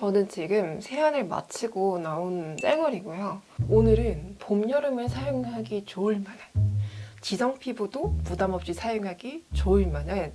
저는 지금 세안을 마치고 나온 쌩얼이고요. 오늘은 봄, 여름에 사용하기 좋을 만한, 지성 피부도 부담 없이 사용하기 좋을 만한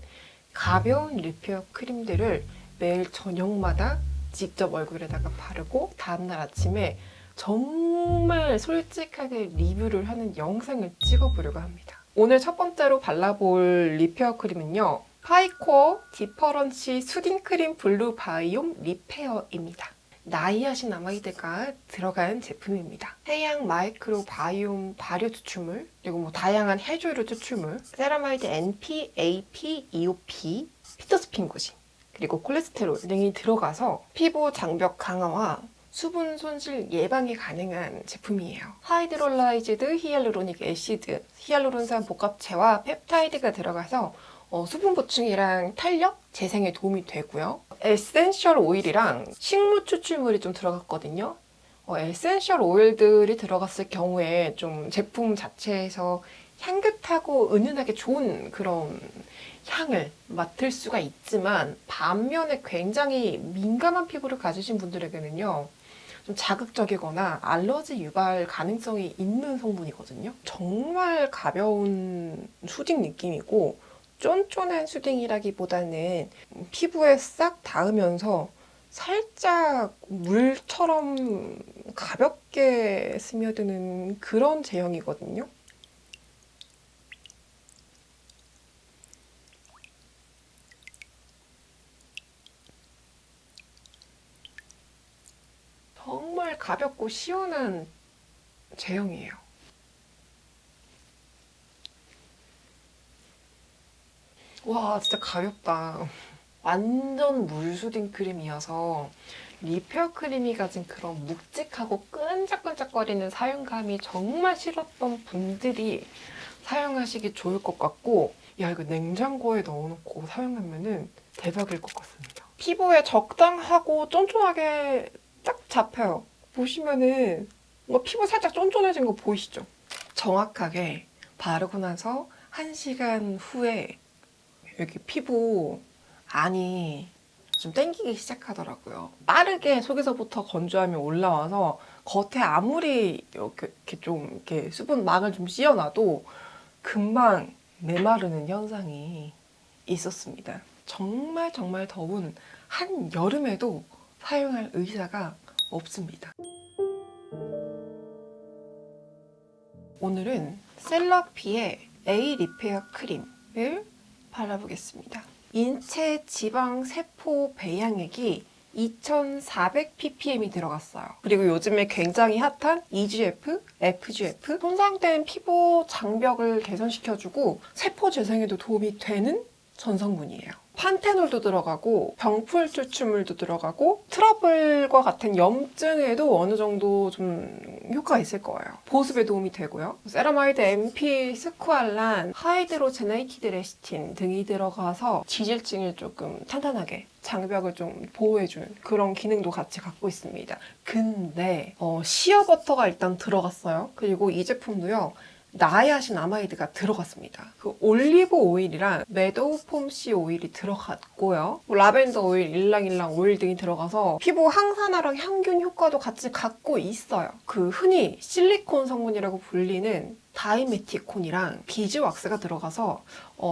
가벼운 리페어 크림들을 매일 저녁마다 직접 얼굴에다가 바르고 다음날 아침에 정말 솔직하게 리뷰를 하는 영상을 찍어보려고 합니다. 오늘 첫 번째로 발라볼 리페어 크림은요, 파이코어 디퍼런시 수딩 크림 블루 바이옴 리페어입니다. 나이아신아마이드가 들어간 제품입니다. 해양 마이크로 바이옴 발효 추출물, 그리고 다양한 해조류 추출물, 세라마이드 NP, AP, EOP, 피터스핀고신, 그리고 콜레스테롤 등이 들어가서 피부 장벽 강화와 수분 손실 예방이 가능한 제품이에요. 하이드롤라이즈드 히알루로닉 애시드, 히알루론산 복합체와 펩타이드가 들어가서 수분 보충이랑 탄력, 재생에 도움이 되고요. 에센셜 오일이랑 식물 추출물이 좀 들어갔거든요. 에센셜 오일들이 들어갔을 경우에 좀 제품 자체에서 향긋하고 은은하게 좋은 그런 향을 맡을 수가 있지만, 반면에 굉장히 민감한 피부를 가지신 분들에게는요, 좀 자극적이거나 알러지 유발 가능성이 있는 성분이거든요. 정말 가벼운 수딩 느낌이고, 쫀쫀한 수딩이라기보다는 피부에 싹 닿으면서 살짝 물처럼 가볍게 스며드는 그런 제형이거든요. 정말 가볍고 시원한 제형이에요. 와, 진짜 가볍다. 완전 물수딩 크림이어서 리페어 크림이 가진 그런 묵직하고 끈적끈적거리는 사용감이 정말 싫었던 분들이 사용하시기 좋을 것 같고, 야, 이거 냉장고에 넣어놓고 사용하면은 대박일 것 같습니다. 피부에 적당하고 쫀쫀하게 딱 잡혀요. 보시면은 뭔가 피부 살짝 쫀쫀해진 거 보이시죠? 정확하게 바르고 나서 1시간 후에 여기 피부 안이 좀 땡기기 시작하더라고요. 빠르게 속에서부터 건조함이 올라와서 겉에 아무리 이렇게 좀 이렇게 수분막을 좀 씌워놔도 금방 메마르는 현상이 있었습니다. 정말 정말 더운 한여름에도 사용할 의사가 없습니다. 오늘은 셀러피의 A 리페어 크림을 발라보겠습니다. 인체 지방 세포 배양액이 2400ppm이 들어갔어요. 그리고 요즘에 굉장히 핫한 EGF, FGF, 손상된 피부 장벽을 개선시켜주고 세포 재생에도 도움이 되는 전성분이에요. 판테놀도 들어가고 병풀 추출물도 들어가고 트러블과 같은 염증에도 어느 정도 좀 효과가 있을 거예요. 보습에 도움이 되고요. 세라마이드 MP, 스쿠알란, 하이드로제네이티드 레시틴 등이 들어가서 지질증을 조금 탄탄하게, 장벽을 좀 보호해주는 그런 기능도 같이 갖고 있습니다. 근데 시어버터가 일단 들어갔어요. 그리고 이 제품도요, 나이아신아마이드가 들어갔습니다. 그 올리브 오일이랑 메도우 폼씨 오일이 들어갔고요. 라벤더 오일, 일랑일랑 오일 등이 들어가서 피부 항산화랑 향균 효과도 같이 갖고 있어요. 그 흔히 실리콘 성분이라고 불리는 다이메티콘이랑 비즈왁스가 들어가서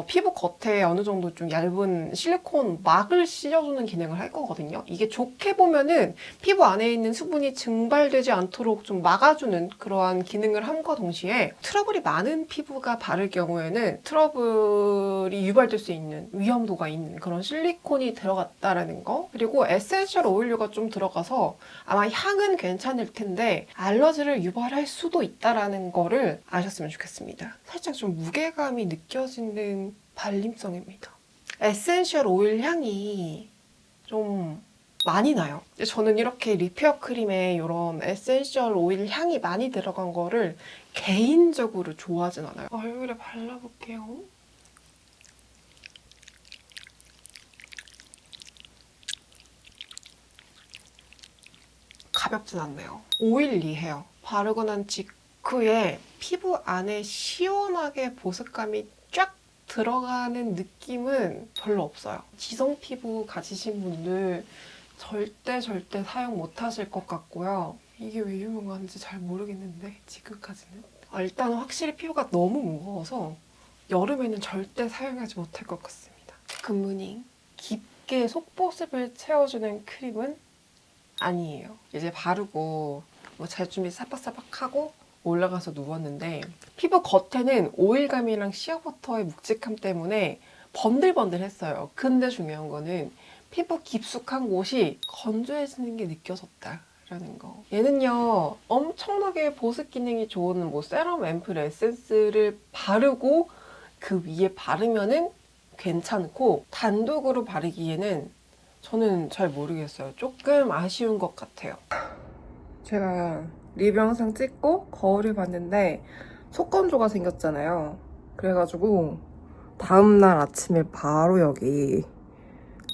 피부 겉에 어느 정도 좀 얇은 실리콘 막을 씌워주는 기능을 할 거거든요. 이게 좋게 보면은 피부 안에 있는 수분이 증발되지 않도록 좀 막아주는 그러한 기능을 함과 동시에, 트러블이 많은 피부가 바를 경우에는 트러블이 유발될 수 있는 위험도가 있는 그런 실리콘이 들어갔다라는 거, 그리고 에센셜 오일류가 좀 들어가서 아마 향은 괜찮을 텐데 알러지를 유발할 수도 있다라는 거를 아셨으면 좋겠습니다. 살짝 좀 무게감이 느껴지는 발림성입니다. 에센셜 오일 향이 좀 많이 나요. 저는 이렇게 리페어 크림에 이런 에센셜 오일 향이 많이 들어간 거를 개인적으로 좋아하진 않아요. 얼굴에 발라볼게요. 가볍진 않네요. 오일리해요. 바르고 난 직후에 피부 안에 시원하게 보습감이 쫙 들어가는 느낌은 별로 없어요. 지성 피부 가지신 분들 절대 사용 못 하실 것 같고요. 이게 왜 유명한지 잘 모르겠는데 지금까지는. 일단 확실히 피부가 너무 무거워서 여름에는 절대 사용하지 못할 것 같습니다. 굿모닝. 깊게 속보습을 채워주는 크림은 아니에요. 이제 바르고 뭐 잘 준비 사박사박하고 올라가서 누웠는데 피부 겉에는 오일감이랑 시어버터의 묵직함 때문에 번들번들했어요. 근데 중요한 거는 피부 깊숙한 곳이 건조해지는 게 느껴졌다라는 거. 얘는요 엄청나게 보습 기능이 좋은 뭐 세럼 앰플 에센스를 바르고 그 위에 바르면은 괜찮고 단독으로 바르기에는 저는 잘 모르겠어요. 조금 아쉬운 것 같아요. 제가 리뷰 영상 찍고 거울을 봤는데 속건조가 생겼잖아요. 그래가지고 다음날 아침에 바로 여기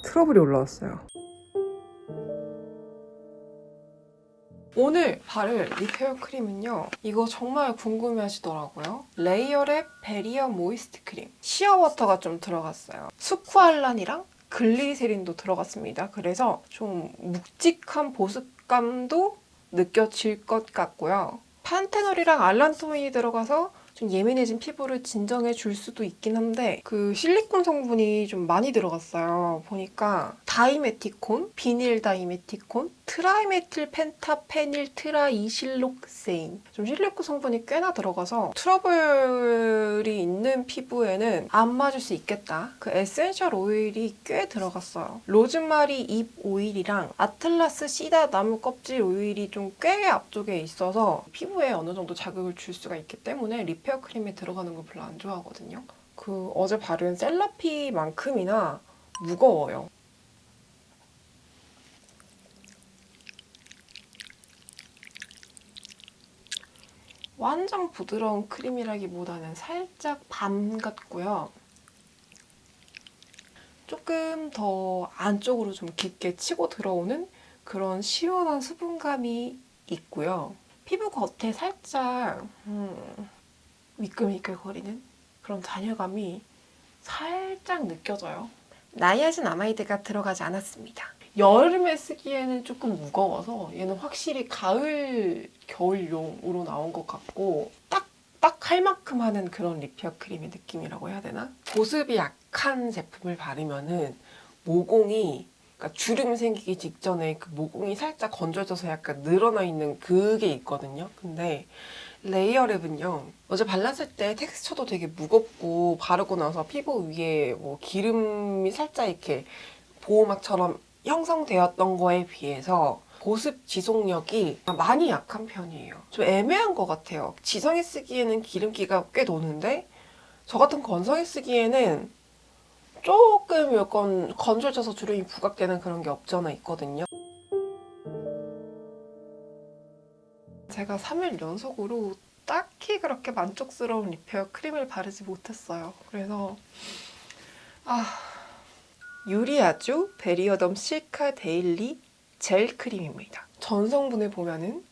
트러블이 올라왔어요. 오늘 바를 리페어 크림은요. 이거 정말 궁금해 하시더라고요. 레이어랩 베리어 모이스트 크림. 시어워터가 좀 들어갔어요. 스쿠알란이랑 글리세린도 들어갔습니다. 그래서 좀 묵직한 보습감도 느껴질 것 같고요. 판테놀이랑 알란토인이 들어가서 좀 예민해진 피부를 진정해 줄 수도 있긴 한데 그 실리콘 성분이 좀 많이 들어갔어요. 보니까 다이메티콘, 비닐 다이메티콘, 트라이메틸 펜타페닐 트라이실록세인 좀 실리콘 성분이 꽤나 들어가서 트러블이 있는 피부에는 안 맞을 수 있겠다. 그 에센셜 오일이 꽤 들어갔어요. 로즈마리 잎 오일이랑 아틀라스 시다 나무 껍질 오일이 좀 꽤 앞쪽에 있어서 피부에 어느 정도 자극을 줄 수가 있기 때문에 리페어 크림에 들어가는 걸 별로 안 좋아하거든요. 그 어제 바른 셀라피만큼이나 무거워요. 완전 부드러운 크림이라기보다는 살짝 밤 같고요. 조금 더 안쪽으로 좀 깊게 치고 들어오는 그런 시원한 수분감이 있고요. 피부 겉에 살짝 미끌미끌거리는 그런 잔여감이 살짝 느껴져요. 나이아신 아마이드가 들어가지 않았습니다. 여름에 쓰기에는 조금 무거워서 얘는 확실히 가을, 겨울용으로 나온 것 같고 딱 할 만큼 하는 그런 리페어 크림의 느낌이라고 해야 되나? 보습이 약한 제품을 바르면은 모공이 그러니까 주름 생기기 직전에 그 모공이 살짝 건조져서 약간 늘어나 있는 그게 있거든요. 근데 레이어랩은요. 어제 발랐을 때 텍스처도 되게 무겁고 바르고 나서 피부 위에 뭐 기름이 살짝 이렇게 보호막처럼 형성되었던 거에 비해서 보습 지속력이 많이 약한 편이에요. 좀 애매한 것 같아요. 지성이 쓰기에는 기름기가 꽤 도는데 저 같은 건성이 쓰기에는 조금 약간 건조해져서 주름이 부각되는 그런 게 없지 않아 있거든요. 제가 3일 연속으로 딱히 그렇게 만족스러운 리페어 크림을 바르지 못했어요. 그래서 유리아주 베리어덤 실카 데일리 젤 크림입니다. 전성분을 보면은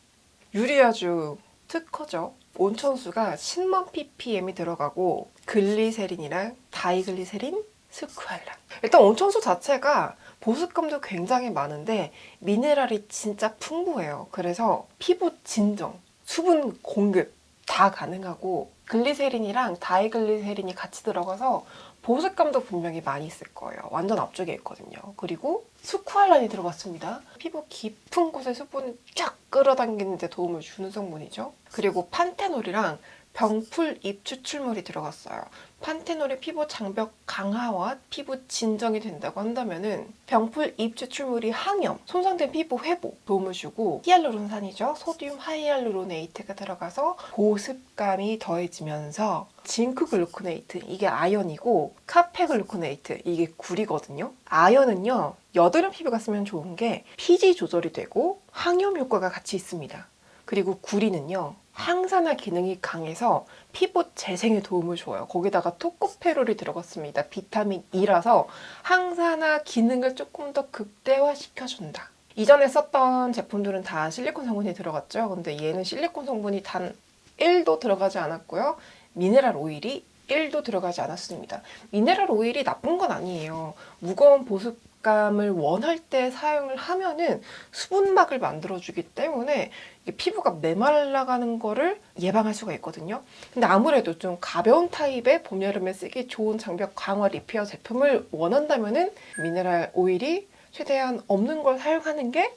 유리아주 특허죠. 온천수가 10만 ppm이 들어가고 글리세린이랑 다이글리세린, 스쿠알란. 일단 온천수 자체가 보습감도 굉장히 많은데 미네랄이 진짜 풍부해요. 그래서 피부 진정, 수분 공급 다 가능하고 글리세린이랑 다이글리세린이 같이 들어가서 보습감도 분명히 많이 있을 거예요. 완전 앞쪽에 있거든요. 그리고 스쿠알란이 들어갔습니다. 피부 깊은 곳에 수분을 쫙 끌어당기는 데 도움을 주는 성분이죠. 그리고 판테놀이랑 병풀 잎 추출물이 들어갔어요. 판테놀이 피부 장벽 강화와 피부 진정이 된다고 한다면은 병풀 잎 추출물이 항염, 손상된 피부 회복 도움을 주고 히알루론산이죠. 소듐 하이알루로네이트가 들어가서 보습감이 더해지면서 징크 글루코네이트, 이게 아연이고 카페 글루코네이트, 이게 굴이거든요. 아연은요. 여드름 피부가 쓰면 좋은 게 피지 조절이 되고 항염 효과가 같이 있습니다. 그리고 구리는요. 항산화 기능이 강해서 피부 재생에 도움을 줘요. 거기다가 토코페롤이 들어갔습니다. 비타민 E라서 항산화 기능을 조금 더 극대화시켜준다. 이전에 썼던 제품들은 다 실리콘 성분이 들어갔죠. 근데 얘는 실리콘 성분이 단 1도 들어가지 않았고요. 미네랄 오일이 1도 들어가지 않았습니다. 미네랄 오일이 나쁜 건 아니에요. 무거운 보습 보습감을 원할 때 사용을 하면은 수분막을 만들어주기 때문에 이게 피부가 메말라가는 거를 예방할 수가 있거든요. 근데 아무래도 좀 가벼운 타입의 봄, 여름에 쓰기 좋은 장벽 강화 리페어 제품을 원한다면은 미네랄 오일이 최대한 없는 걸 사용하는 게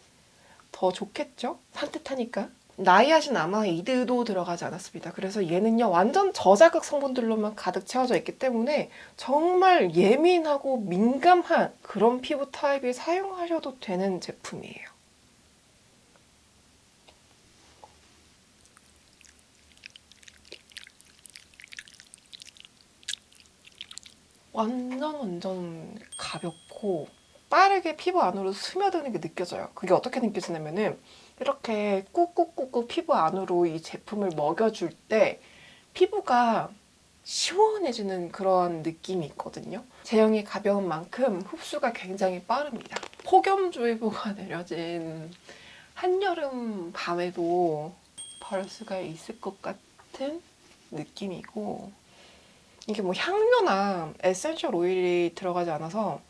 더 좋겠죠? 산뜻하니까. 나이아신아마이드도 들어가지 않았습니다. 그래서 얘는요 완전 저자극 성분들로만 가득 채워져 있기 때문에 정말 예민하고 민감한 그런 피부 타입이 사용하셔도 되는 제품이에요. 완전 가볍고 빠르게 피부 안으로 스며드는 게 느껴져요. 그게 어떻게 느껴지냐면은 이렇게 꾹꾹꾹꾹 피부 안으로 이 제품을 먹여줄 때 피부가 시원해지는 그런 느낌이 있거든요. 제형이 가벼운 만큼 흡수가 굉장히 빠릅니다. 폭염주의보가 내려진 한여름 밤에도 바를 수가 있을 것 같은 느낌이고, 이게 뭐 향료나 에센셜 오일이 들어가지 않아서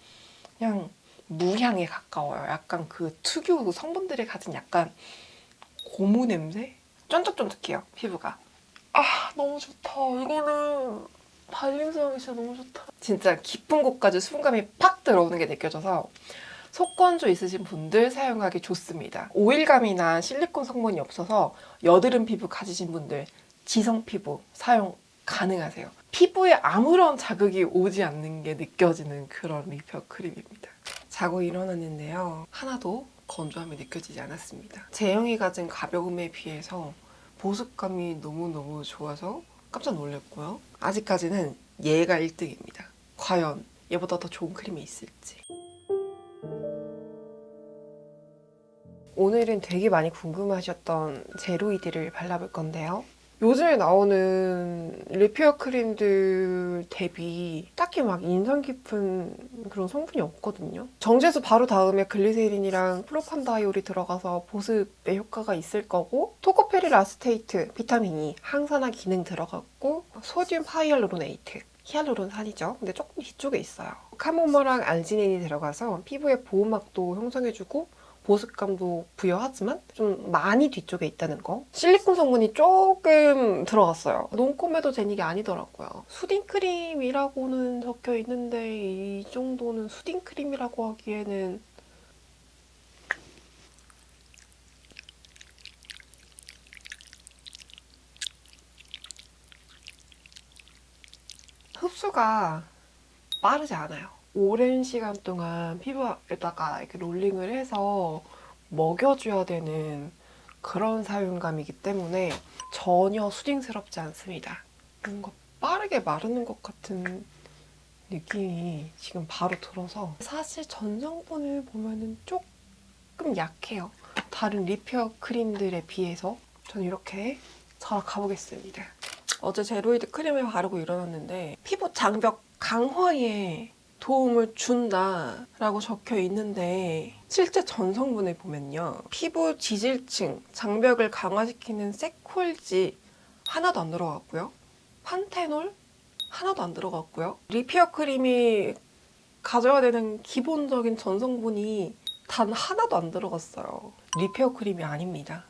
그냥 무향에 가까워요. 약간 그 특유 그 성분들이 가진 약간 고무 냄새? 쫀득쫀득해요, 피부가. 아, 너무 좋다. 이거는 발림성이 진짜 너무 좋다. 진짜 깊은 곳까지 수분감이 팍 들어오는 게 느껴져서 속건조 있으신 분들 사용하기 좋습니다. 오일감이나 실리콘 성분이 없어서 여드름 피부 가지신 분들, 지성 피부 사용 가능하세요. 피부에 아무런 자극이 오지 않는 게 느껴지는 그런 리페어 크림입니다. 자고 일어났는데요. 하나도 건조함이 느껴지지 않았습니다. 제형이 가진 가벼움에 비해서 보습감이 너무너무 좋아서 깜짝 놀랐고요. 아직까지는 얘가 1등입니다. 과연 얘보다 더 좋은 크림이 있을지. 오늘은 되게 많이 궁금하셨던 제로이드를 발라볼 건데요. 요즘에 나오는 리페어 크림들 대비 딱히 막 인상 깊은 그런 성분이 없거든요. 정제수 바로 다음에 글리세린이랑 프로판다이올이 들어가서 보습에 효과가 있을 거고, 토코페릴 아스테이트, 비타민 E, 항산화 기능 들어갔고, 소듐 하이알루로네이트, 히알루론산이죠. 근데 조금 뒤쪽에 있어요. 카모모랑 알지닌이 들어가서 피부에 보호막도 형성해주고 보습감도 부여하지만 좀 많이 뒤쪽에 있다는 거. 실리콘 성분이 조금 들어갔어요. 논코메도제닉이 아니더라고요. 수딩크림이라고는 적혀 있는데 이 정도는 수딩크림이라고 하기에는 흡수가 빠르지 않아요. 오랜 시간 동안 피부에다가 이렇게 롤링을 해서 먹여줘야 되는 그런 사용감이기 때문에 전혀 수딩스럽지 않습니다. 뭔가 빠르게 마르는 것 같은 느낌이 지금 바로 들어서, 사실 전성분을 보면은 조금 약해요. 다른 리페어 크림들에 비해서. 저는 이렇게 자러 가보겠습니다. 어제 제로이드 크림을 바르고 일어났는데 피부 장벽 강화에 도움을 준다라고 적혀 있는데 실제 전성분을 보면요. 피부 지질층, 장벽을 강화시키는 세콜지 하나도 안 들어갔고요. 판테놀 하나도 안 들어갔고요. 리페어 크림이 가져야 되는 기본적인 전성분이 단 하나도 안 들어갔어요. 리페어 크림이 아닙니다.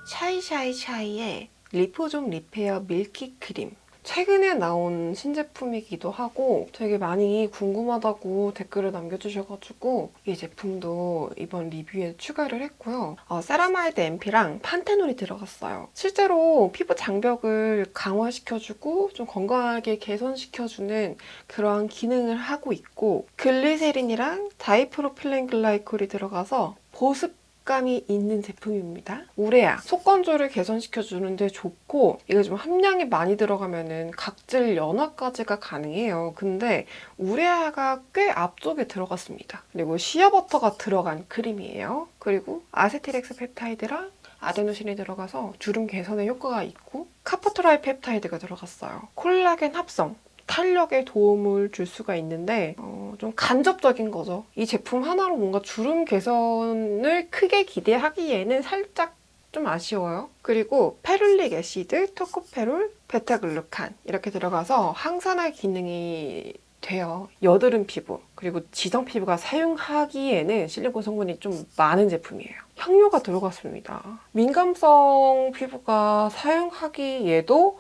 샤이샤이샤이의 리포종 리페어 밀키 크림. 최근에 나온 신제품이기도 하고 되게 많이 궁금하다고 댓글을 남겨주셔가지고 이 제품도 이번 리뷰에 추가를 했고요. 세라마이드 MP랑 판테놀이 들어갔어요. 실제로 피부 장벽을 강화시켜주고 좀 건강하게 개선시켜주는 그런 기능을 하고 있고, 글리세린이랑 다이프로필렌 글라이콜이 들어가서 보습 감이 있는 제품입니다. 우레아 속건조를 개선시켜주는데 좋고, 이게 좀 함량이 많이 들어가면은 각질 연화까지가 가능해요. 근데 우레아가 꽤 앞쪽에 들어갔습니다. 그리고 시어버터가 들어간 크림이에요. 그리고 아세틸엑스 펩타이드랑 아데노신이 들어가서 주름 개선에 효과가 있고, 카포트라이 펩타이드가 들어갔어요. 콜라겐 합성, 탄력에 도움을 줄 수가 있는데 좀 간접적인 거죠. 이 제품 하나로 뭔가 주름 개선을 크게 기대하기에는 살짝 좀 아쉬워요. 그리고 페룰릭 애시드, 토코페롤, 베타글루칸 이렇게 들어가서 항산화 기능이 돼요. 여드름 피부 그리고 지성 피부가 사용하기에는 실리콘 성분이 좀 많은 제품이에요. 향료가 들어갔습니다. 민감성 피부가 사용하기에도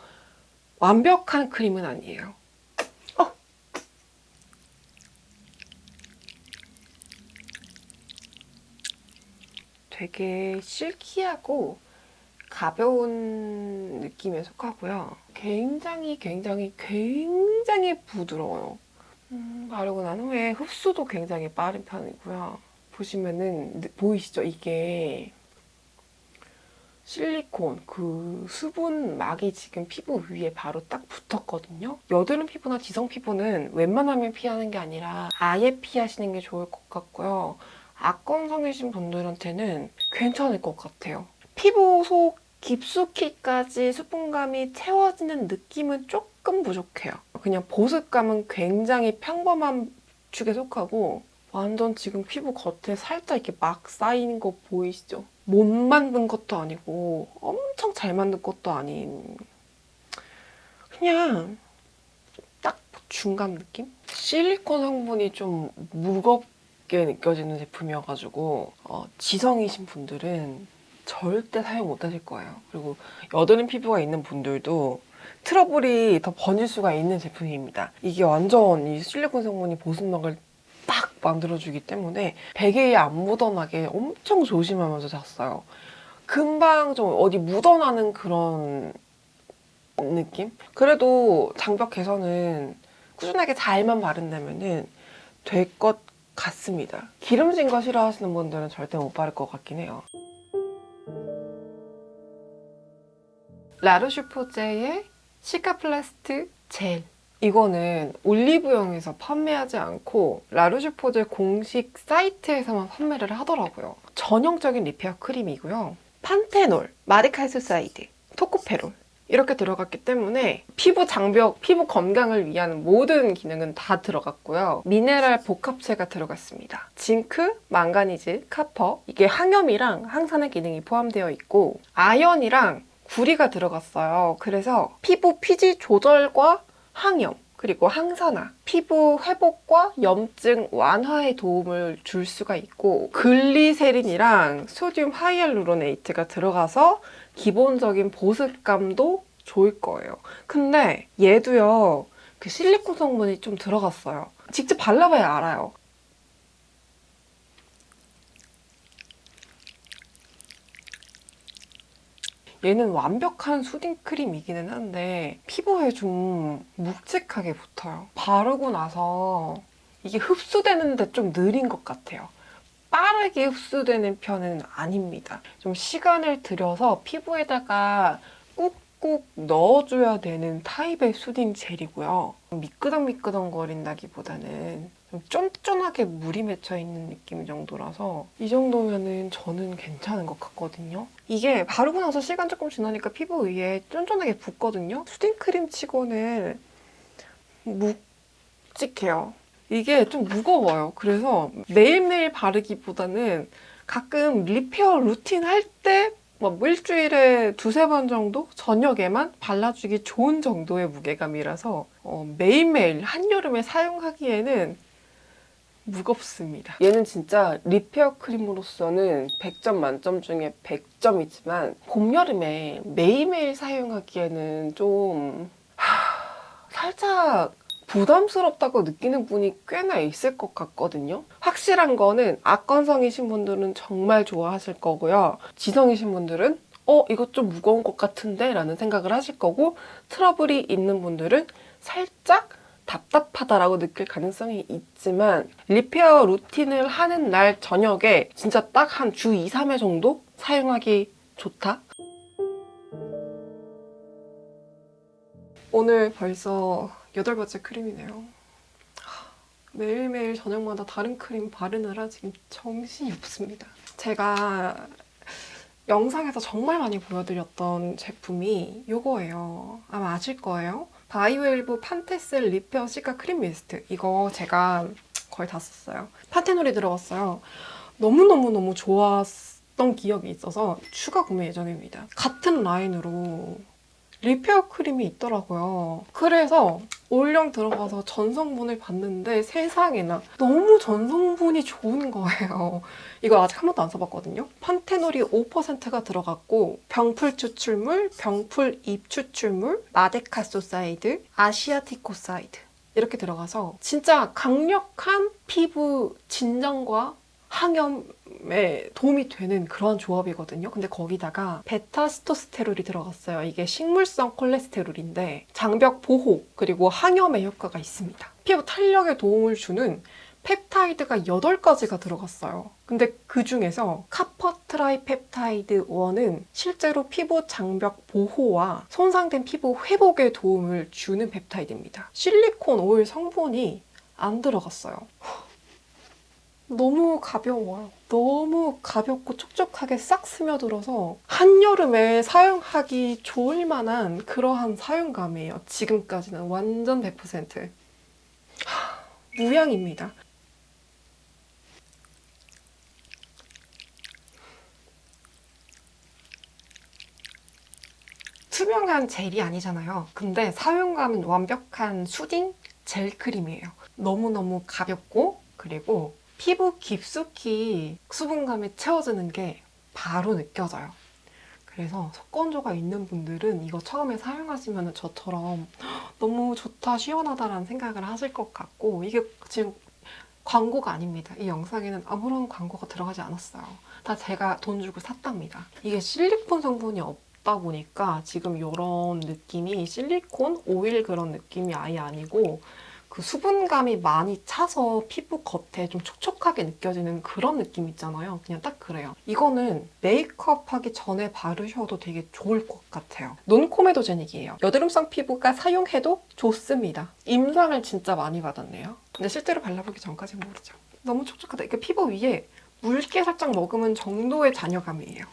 완벽한 크림은 아니에요. 되게 실키하고 가벼운 느낌에 속하고요. 굉장히 부드러워요. 바르고 난 후에 흡수도 굉장히 빠른 편이고요. 보시면은 보이시죠? 이게 실리콘 그 수분막이 지금 피부 위에 바로 딱 붙었거든요. 여드름 피부나 지성 피부는 웬만하면 피하는 게 아니라 아예 피하시는 게 좋을 것 같고요. 악건성이신 분들한테는 괜찮을 것 같아요. 피부 속 깊숙이까지 수분감이 채워지는 느낌은 조금 부족해요. 그냥 보습감은 굉장히 평범한 축에 속하고 완전 지금 피부 겉에 살짝 이렇게 막 쌓이는 거 보이시죠? 못 만든 것도 아니고 엄청 잘 만든 것도 아닌 그냥 딱 중간 느낌? 실리콘 성분이 좀 무겁게 느껴지는 제품이어가지고 지성이신 분들은 절대 사용 못 하실 거예요. 그리고 여드름 피부가 있는 분들도 트러블이 더 번질 수가 있는 제품입니다. 이게 완전 이 실리콘 성분이 보습막을 딱 만들어주기 때문에 베개에 안 묻어나게 엄청 조심하면서 잤어요. 금방 좀 어디 묻어나는 그런 느낌? 그래도 장벽 개선은 꾸준하게 잘만 바른다면은 될 것 같습니다. 기름진 거 싫어하시는 분들은 절대 못 바를 것 같긴 해요. 라르슈포제의 시카플라스트 젤. 이거는 올리브영에서 판매하지 않고 라르슈포제 공식 사이트에서만 판매를 하더라고요. 전형적인 리페어 크림이고요. 판테놀, 마데칼소사이드, 토코페롤 이렇게 들어갔기 때문에 피부 장벽, 피부 건강을 위한 모든 기능은 다 들어갔고요. 미네랄 복합체가 들어갔습니다. 징크, 망가니즈, 카퍼 이게 항염이랑 항산화 기능이 포함되어 있고 아연이랑 구리가 들어갔어요. 그래서 피부 피지 조절과 항염, 그리고 항산화, 피부 회복과 염증 완화에 도움을 줄 수가 있고 글리세린이랑 소듐 하이알루로네이트가 들어가서 기본적인 보습감도 좋을 거예요. 근데 얘도요, 그 실리콘 성분이 좀 들어갔어요. 직접 발라봐야 알아요. 얘는 완벽한 수딩 크림이기는 한데 피부에 좀 묵직하게 붙어요. 바르고 나서 이게 흡수되는데 좀 느린 것 같아요. 빠르게 흡수되는 편은 아닙니다. 좀 시간을 들여서 피부에다가 꾹꾹 넣어줘야 되는 타입의 수딩 젤이고요. 미끄덩미끄덩 거린다기보다는 좀 쫀쫀하게 물이 맺혀 있는 느낌 정도라서 이 정도면은 저는 괜찮은 것 같거든요. 이게 바르고 나서 시간 조금 지나니까 피부 위에 쫀쫀하게 붙거든요. 수딩 크림 치고는 묵직해요. 이게 좀 무거워요. 그래서 매일매일 바르기보다는 가끔 리페어 루틴 할 때 뭐 일주일에 두세 번 정도 저녁에만 발라주기 좋은 정도의 무게감이라서 매일매일 한여름에 사용하기에는 무겁습니다. 얘는 진짜 리페어 크림으로서는 100점 만점 중에 100점이지만 봄, 여름에 매일매일 사용하기에는 좀 살짝 부담스럽다고 느끼는 분이 꽤나 있을 것 같거든요. 확실한 거는 악건성이신 분들은 정말 좋아하실 거고요. 지성이신 분들은 이거 좀 무거운 것 같은데? 라는 생각을 하실 거고 트러블이 있는 분들은 살짝 답답하다라고 느낄 가능성이 있지만 리페어 루틴을 하는 날 저녁에 진짜 딱 한 주 2, 3회 정도 사용하기 좋다? 오늘 벌써 8번째 크림이네요. 매일매일 저녁마다 다른 크림 바르느라 지금 정신이 없습니다. 제가 영상에서 정말 많이 보여드렸던 제품이 이거예요. 아마 아실 거예요. 바이오엘브 판테셀 리페어 시카 크림 미스트. 이거 제가 거의 다 썼어요. 판테놀이 들어갔어요. 너무너무 좋았어요. 샀던 기억이 있어서 추가 구매 예정입니다. 같은 라인으로 리페어 크림이 있더라고요. 그래서 올영 들어가서 전성분을 봤는데 세상에나 너무 전성분이 좋은 거예요. 이거 아직 한 번도 안 써봤거든요. 판테놀이 5%가 들어갔고 병풀 추출물, 병풀 잎 추출물, 마데카소사이드, 아시아티코사이드 이렇게 들어가서 진짜 강력한 피부 진정과 항염에 도움이 되는 그런 조합이거든요. 근데 거기다가 베타스토스테롤이 들어갔어요. 이게 식물성 콜레스테롤인데 장벽 보호 그리고 항염에 효과가 있습니다. 피부 탄력에 도움을 주는 펩타이드가 8가지가 들어갔어요. 근데 그 중에서 카퍼트라이펩타이드 1은 실제로 피부 장벽 보호와 손상된 피부 회복에 도움을 주는 펩타이드입니다. 실리콘 오일 성분이 안 들어갔어요. 너무 가벼워요. 너무 가볍고 촉촉하게 싹 스며들어서 한여름에 사용하기 좋을 만한 그러한 사용감이에요. 지금까지는 완전 100%. 무향입니다. 투명한 젤이 아니잖아요. 근데 사용감은 완벽한 수딩 젤 크림이에요. 너무너무 가볍고 그리고 피부 깊숙이 수분감이 채워지는 게 바로 느껴져요. 그래서 속건조가 있는 분들은 이거 처음에 사용하시면 저처럼 너무 좋다, 시원하다라는 생각을 하실 것 같고 이게 지금 광고가 아닙니다. 이 영상에는 아무런 광고가 들어가지 않았어요. 다 제가 돈 주고 샀답니다. 이게 실리콘 성분이 없다 보니까 지금 이런 느낌이 실리콘 오일 그런 느낌이 아예 아니고 그 수분감이 많이 차서 피부 겉에 좀 촉촉하게 느껴지는 그런 느낌 있잖아요. 그냥 딱 그래요. 이거는 메이크업 하기 전에 바르셔도 되게 좋을 것 같아요. 논코메도제닉이에요. 여드름성 피부가 사용해도 좋습니다. 임상을 진짜 많이 받았네요. 근데 실제로 발라보기 전까지는 모르죠. 너무 촉촉하다. 이게 피부 위에 물기 살짝 머금은 정도의 잔여감이에요.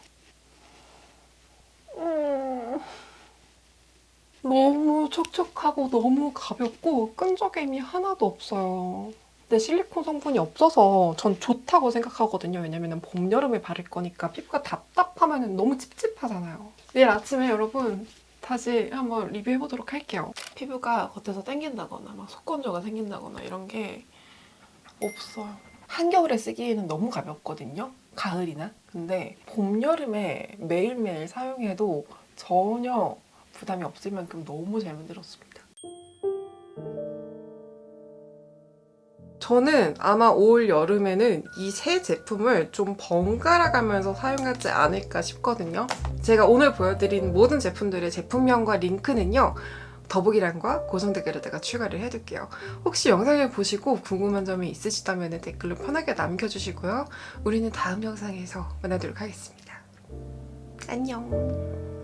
너무 촉촉하고 너무 가볍고 끈적임이 하나도 없어요. 근데 실리콘 성분이 없어서 전 좋다고 생각하거든요. 왜냐면 봄, 여름에 바를 거니까 피부가 답답하면 너무 찝찝하잖아요. 내일 아침에 여러분 다시 한번 리뷰해보도록 할게요. 피부가 겉에서 땡긴다거나 막 속건조가 생긴다거나 이런 게 없어요. 한겨울에 쓰기에는 너무 가볍거든요. 가을이나. 근데 봄, 여름에 매일매일 사용해도 전혀 부담이 없을 만큼 너무 잘 만들었습니다. 저는 아마 올 여름에는 이 세 제품을 좀 번갈아 가면서 사용하지 않을까 싶거든요. 제가 오늘 보여드린 모든 제품들의 제품명과 링크는요. 더보기란과 고정 댓글에다가 추가를 해둘게요. 혹시 영상을 보시고 궁금한 점이 있으시다면 댓글로 편하게 남겨주시고요. 우리는 다음 영상에서 만나도록 하겠습니다. 안녕.